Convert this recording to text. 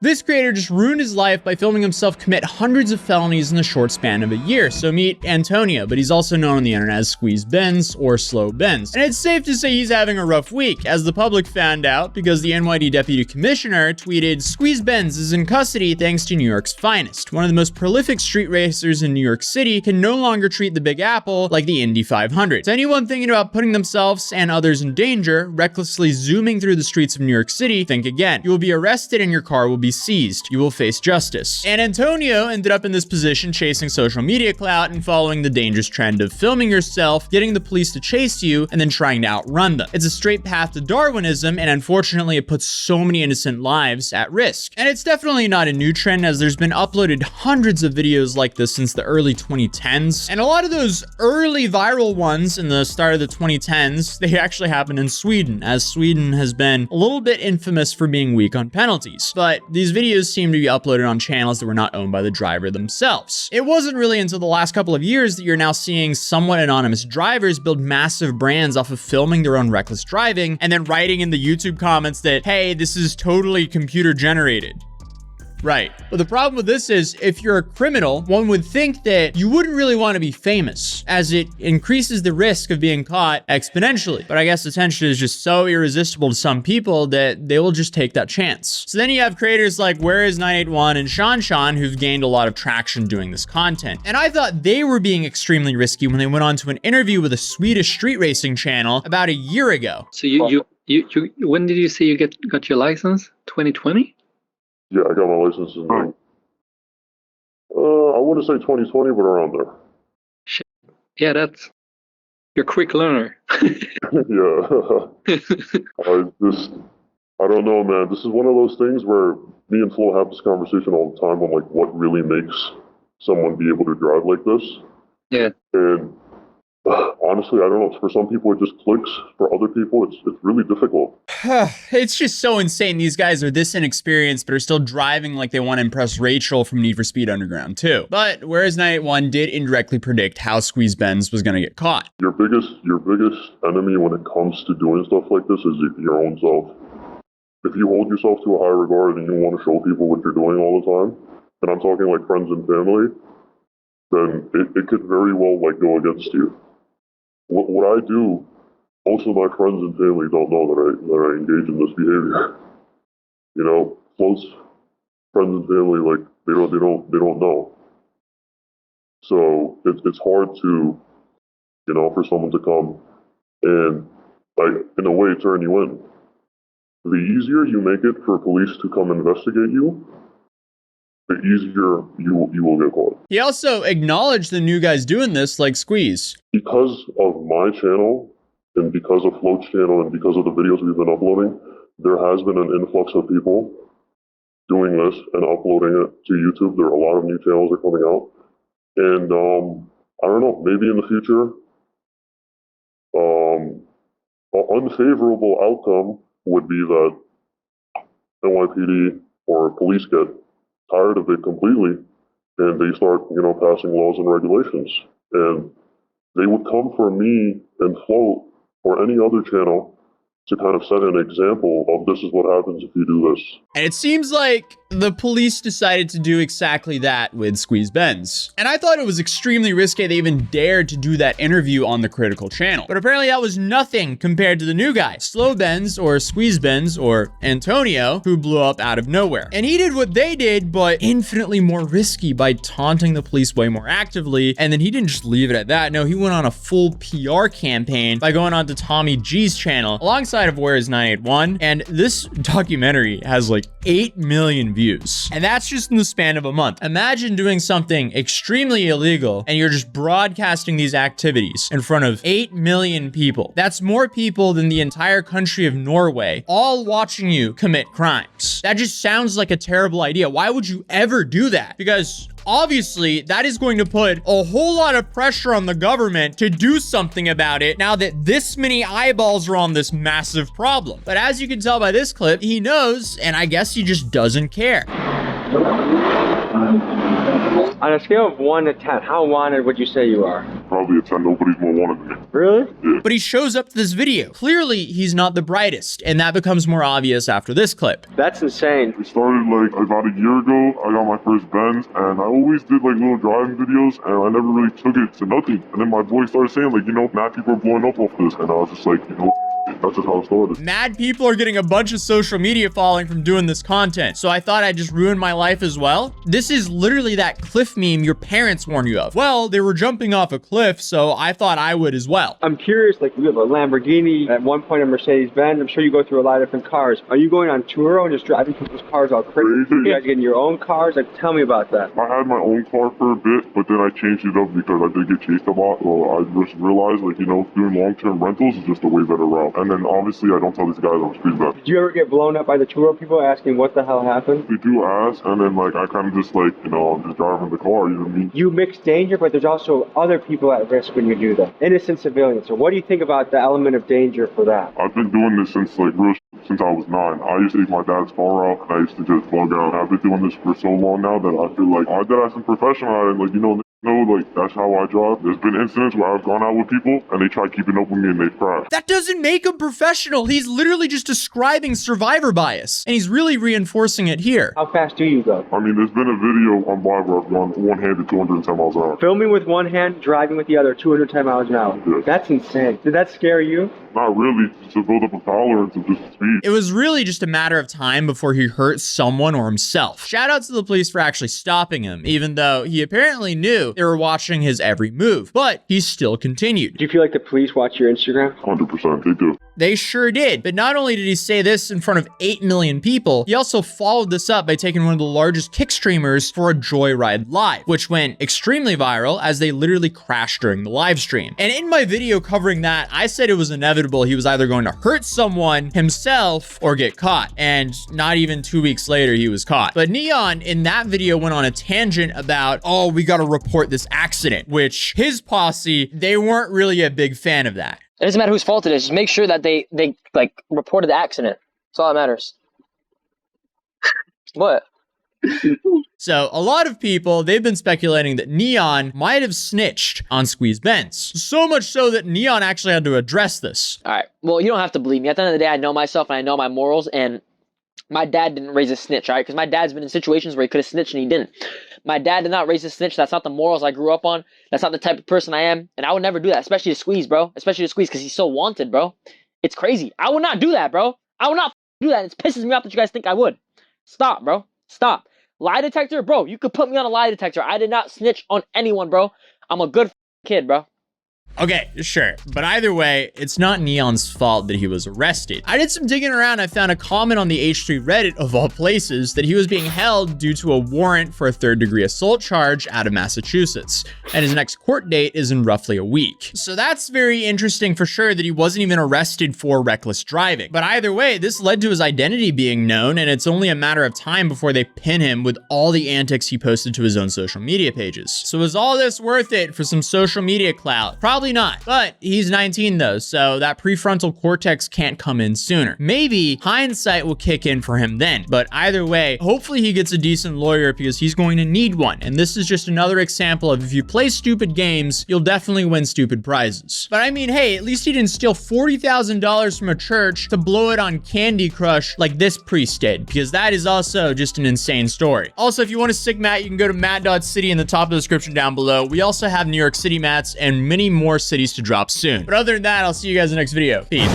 This creator just ruined his life by filming himself commit hundreds of felonies in the short span of a year. So meet Antonio, but he's also known on the internet as Squeeze Benz or Slow Benz. And it's safe to say he's having a rough week, as the public found out because the NYD deputy commissioner tweeted, "Squeeze Benz is in custody thanks to New York's finest. One of the most prolific street racers in New York City can no longer treat the Big Apple like the Indy 500. So anyone thinking about putting themselves and others in danger, recklessly zooming through the streets of New York City, think again. You will be arrested and your car will be seized. You will face justice." And Antonio ended up in this position chasing social media clout and following the dangerous trend of filming yourself, getting the police to chase you, and then trying to outrun them. It's a straight path to Darwinism, and unfortunately it puts so many innocent lives at risk. And it's definitely not a new trend, as there's been uploaded hundreds of videos like this since the early 2010s. And a lot of those early viral ones in the start of the 2010s, they actually happened in Sweden, as Sweden has been a little bit infamous for being weak on penalties. But these videos seem to be uploaded on channels that were not owned by the driver themselves. It wasn't really until the last couple of years that you're now seeing somewhat anonymous drivers build massive brands off of filming their own reckless driving and then writing in the YouTube comments that, hey, this is totally computer generated. Right. But the problem with this is, if you're a criminal, one would think that you wouldn't really want to be famous, as it increases the risk of being caught exponentially. But I guess attention is just so irresistible to some people that they will just take that chance. So then you have creators like Where Is 981 and Sean who've gained a lot of traction doing this content. And I thought they were being extremely risky when they went on to an interview with a Swedish street racing channel about a year ago. So you when did you say you got your license? 2020? Yeah, I got my license in, I wouldn't say 2020, but around there. Shit. Yeah, you're a quick learner. Yeah. I don't know, man. This is one of those things where me and Flo have this conversation all the time on like what really makes someone be able to drive like this. Yeah. And honestly, I don't know. For some people, it just clicks. For other people, it's really difficult. It's just so insane. These guys are this inexperienced, but are still driving like they want to impress Rachel from Need for Speed Underground, too. But Whereas 981 did indirectly predict how Squeeze Benz was going to get caught. Your biggest enemy when it comes to doing stuff like this is your own self. If you hold yourself to a high regard and you want to show people what you're doing all the time, and I'm talking like friends and family, then it could very well like go against you. What I do, most of my friends and family don't know that I engage in this behavior. You know, close friends and family, like they don't know. So it's hard to, you know, for someone to come and like in a way turn you in. The easier you make it for police to come investigate you, the easier you will get caught. He also acknowledged the new guys doing this, like Squeeze. Because of my channel, and because of Float's channel, and because of the videos we've been uploading, there has been an influx of people doing this and uploading it to YouTube. There are a lot of new channels are coming out. And I don't know, maybe in the future, an unfavorable outcome would be that NYPD or police get tired of it completely, and they start, you know, passing laws and regulations. And they would come for me and Float or any other channel to kind of set an example of this is what happens if you do this. And it seems like the police decided to do exactly that with Squeeze Benz. And I thought it was extremely risky they even dared to do that interview on the Critical channel. But apparently that was nothing compared to the new guy, Slow Benz or Squeeze Benz or Antonio, who blew up out of nowhere. And he did what they did, but infinitely more risky by taunting the police way more actively. And then he didn't just leave it at that. No, he went on a full PR campaign by going on to Tommy G's channel alongside of Where Is 981. And this documentary has like 8 million views. And that's just in the span of a month. Imagine doing something extremely illegal and you're just broadcasting these activities in front of 8 million people. That's more people than the entire country of Norway, all watching you commit crimes. That just sounds like a terrible idea. Why would you ever do that? Because obviously, that is going to put a whole lot of pressure on the government to do something about it now that this many eyeballs are on this massive problem. But as you can tell by this clip, he knows, and I guess he just doesn't care. On a scale of 1 to 10, how wanted would you say you are? probably a 10. Nobody's more wanted than me. Really? Yeah. But he shows up to this video. Clearly, he's not the brightest, and that becomes more obvious after this clip. That's insane. It started like about a year ago. I got my first Benz, and I always did like little driving videos, and I never really took it to nothing. And then my boy started saying like, you know, mad people are blowing up off this, and I was just like, you know, that's just how it started. Mad people are getting a bunch of social media following from doing this content, so I thought I'd just ruin my life as well. This is literally that cliff meme your parents warn you of. Well, they were jumping off a cliff, so I thought I would as well. I'm curious, like you have a Lamborghini, at one point a Mercedes-Benz. I'm sure you go through a lot of different cars. Are you going on tour and just driving people's cars all crazy? You guys getting your own cars? Like, tell me about that. I had my own car for a bit, but then I changed it up because I did get chased a lot. So I just realized, like, you know, doing long-term rentals is just a way better route. And then obviously I don't tell these guys I'm speed best. Did you ever get blown up by the tour people asking what the hell happened? They do ask, and then like I kind of just like, you know, I'm just driving the car, you know what I mean? You mix danger, but there's also other people at risk when you do that. Innocent civilians. So what do you think about the element of danger for that? I've been doing this since like since I was 9. I used to take my dad's car out, and I used to just bug out. I've been doing this for so long now that I feel like I did have some professional at it, like, you know, like that's how I drive. There's been incidents where I've gone out with people and they tried keeping up with me and they've crashed. That doesn't make him professional. He's literally just describing survivor bias, and he's really reinforcing it here. How fast do you go? I mean, there's been a video on live where I've gone one-handed 210 miles an hour. Filming with one hand, driving with the other, 210 miles an hour. Yeah. That's insane. Did that scare you? Not really, just to build up a tolerance of just speed. It was really just a matter of time before he hurt someone or himself. Shout out to the police for actually stopping him, even though he apparently knew they were watching his every move, but he still continued. Do you feel like the police watch your Instagram? 100%, they do. They sure did. But not only did he say this in front of 8 million people, he also followed this up by taking one of the largest kick streamers for a joyride live, which went extremely viral as they literally crashed during the live stream. And in my video covering that, I said it was inevitable he was either going to hurt someone himself or get caught. And not even 2 weeks later, he was caught. But Neon in that video went on a tangent about, oh, we got to report this accident, which his posse, they weren't really a big fan of that. It doesn't matter whose fault it is. Just make sure that they like reported the accident. That's all that matters. What? So a lot of people, they've been speculating that Neon might have snitched on Squeeze Benz. So much so that Neon actually had to address this. All right. Well, you don't have to believe me. At the end of the day, I know myself and I know my morals. And my dad didn't raise a snitch, all right? Because my dad's been in situations where he could have snitched and he didn't. My dad did not raise a snitch. That's not the morals I grew up on. That's not the type of person I am. And I would never do that, especially to Squeeze, bro. Especially to Squeeze because he's so wanted, bro. It's crazy. I would not do that, bro. I would not do that. It pisses me off that you guys think I would. Stop, bro. Stop. Lie detector? Bro, you could put me on a lie detector. I did not snitch on anyone, bro. I'm a good kid, bro. Okay, sure. But either way, it's not Neon's fault that he was arrested. I did some digging around. I found a comment on the H3 Reddit, of all places, that he was being held due to a warrant for a third-degree assault charge out of Massachusetts. And his next court date is in roughly a week. So that's very interesting for sure that he wasn't even arrested for reckless driving. But either way, this led to his identity being known, and it's only a matter of time before they pin him with all the antics he posted to his own social media pages. So is all this worth it for some social media clout? Probably not, but he's 19 though, so that prefrontal cortex can't come in sooner. Maybe hindsight will kick in for him then, but either way, hopefully he gets a decent lawyer because he's going to need one. And this is just another example of if you play stupid games, you'll definitely win stupid prizes. But I mean, hey, at least he didn't steal $40,000 from a church to blow it on Candy Crush like this priest did, because that is also just an insane story. Also, if you want to stick Matt, you can go to matt.city in the top of the description down below. We also have New York City mats and many more cities to drop soon. But other than that, I'll see you guys in the next video. Peace.